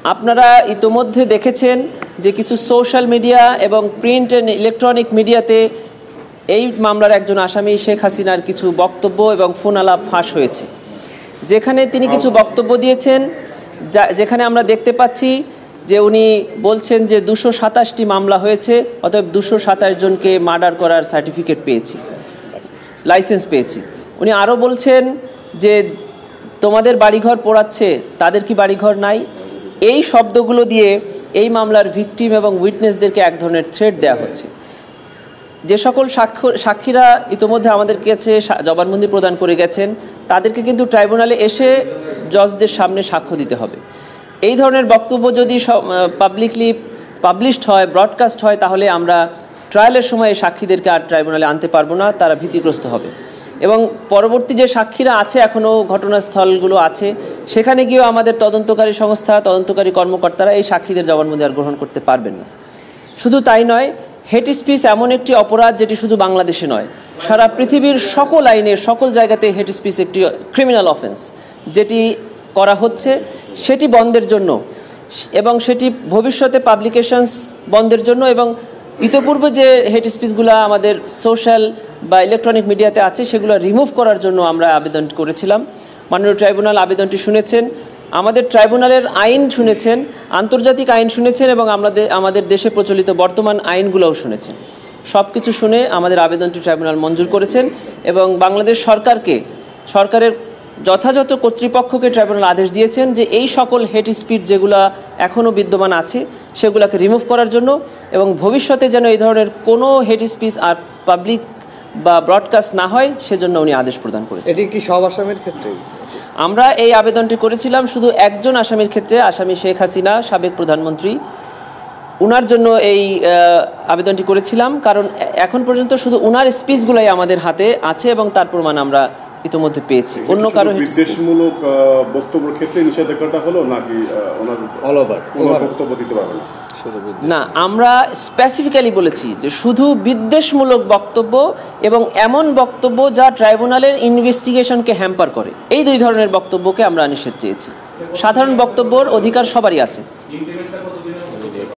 আপনারা ইতোমধ্যে দেখেছেন যে কিছু সোশ্যাল মিডিয়া এবং প্রিন্ট অ্যান্ড ইলেকট্রনিক মিডিয়াতে এই মামলার একজন আসামি শেখ হাসিনার কিছু বক্তব্য এবং ফোন আলাপ ফাঁস হয়েছে, যেখানে তিনি কিছু বক্তব্য দিয়েছেন, যেখানে আমরা দেখতে পাচ্ছি যে উনি বলছেন যে 227টি মামলা হয়েছে, অতএব 227 জনকে মার্ডার করার সার্টিফিকেট পেয়েছি, লাইসেন্স পেয়েছি। উনি আরও বলছেন যে তোমাদের বাড়িঘর পোড়াচ্ছে, তাদের কি বাড়িঘর নাই? এই শব্দগুলো দিয়ে এই মামলার ভিকটিম এবং উইটনেসদেরকে এক ধরনের থ্রেট দেওয়া হচ্ছে। যে সকল সাক্ষীরা ইতোমধ্যে আমাদের কাছে জবানবন্দি প্রদান করে গেছেন, তাদেরকে কিন্তু ট্রাইব্যুনালে এসে জজদের সামনে সাক্ষ্য দিতে হবে। এই ধরনের বক্তব্য যদি পাবলিকলি পাবলিশড হয়, ব্রডকাস্ট হয়, তাহলে আমরা ট্রায়ালের সময় এই সাক্ষীদেরকে আর ট্রাইব্যুনালে আনতে পারবো না, তারা ভীতিগ্রস্ত হবে। এবং পরবর্তী যে সাক্ষীরা আছে, এখনও ঘটনাস্থলগুলো আছে, সেখানে গিয়েও আমাদের তদন্তকারী সংস্থা, তদন্তকারী কর্মকর্তারা এই সাক্ষীদের জবানবন্দি আর গ্রহণ করতে পারবেন না। শুধু তাই নয়, হেট স্পিচ এমন একটি অপরাধ যেটি শুধু বাংলাদেশে নয়, সারা পৃথিবীর সকল আইনে সকল জায়গাতে হেট স্পিচ একটি ক্রিমিনাল অফেন্স যেটি করা হচ্ছে, সেটি বন্ধের জন্য এবং সেটি ভবিষ্যতে পাবলিকেশনস বন্ধের জন্য এবং ইতোপূর্বে যে হেট স্পিচগুলো আমাদের সোশ্যাল বা ইলেকট্রনিক মিডিয়াতে আছে সেগুলো রিমুভ করার জন্য আমরা আবেদন করেছিলাম। মাননীয় ট্রাইব্যুনাল আবেদনটি শুনেছেন, আমাদের ট্রাইব্যুনালের আইন শুনেছেন, আন্তর্জাতিক আইন শুনেছেন এবং আমাদের দেশে প্রচলিত বর্তমান আইনগুলোও শুনেছেন। সব কিছু শুনে আমাদের আবেদনটি ট্রাইব্যুনাল মঞ্জুর করেছেন এবং বাংলাদেশ সরকারের যথাযথ কর্তৃপক্ষকে ট্রাইব্যুনাল আদেশ দিয়েছেন যে এই সকল হেট স্পিচ যেগুলো এখনও বিদ্যমান আছে সেগুলোকে রিমুভ করার জন্য এবং ভবিষ্যতে যেন এই ধরনের কোনো হেট স্পিচ আর পাবলিক বা ব্রডকাস্ট না হয় সেজন্য উনি আদেশ প্রদান করেছেন। এটি কি সব আসামির ক্ষেত্রে? আমরা এই আবেদনটি করেছিলাম শুধু একজন আসামির ক্ষেত্রে, আসামি শেখ হাসিনা, সাবেক প্রধানমন্ত্রী, উনার জন্য এই আবেদনটি করেছিলাম, কারণ এখন পর্যন্ত শুধু উনার স্পিচগুলাই আমাদের হাতে আছে এবং তার প্রমাণ আমরা ইতিমধ্যে পেয়েছি। অন্য কারো বিদ্বেষমূলক বক্তব্যের ক্ষেত্রে নিষেধাজ্ঞাটা হলো নাকি ওনার বক্তব্য দিতে পারবে না? আমরা স্পেসিফিক্যালি বলেছি যে শুধু বিদ্বেষমূলক বক্তব্য এবং এমন বক্তব্য যা ট্রাইব্যুনালের ইনভেস্টিগেশনকে হ্যাম্পার করে, এই দুই ধরনের বক্তব্যকে আমরা নিষেধ চেয়েছি। সাধারণ বক্তব্যর অধিকার সবারই আছে।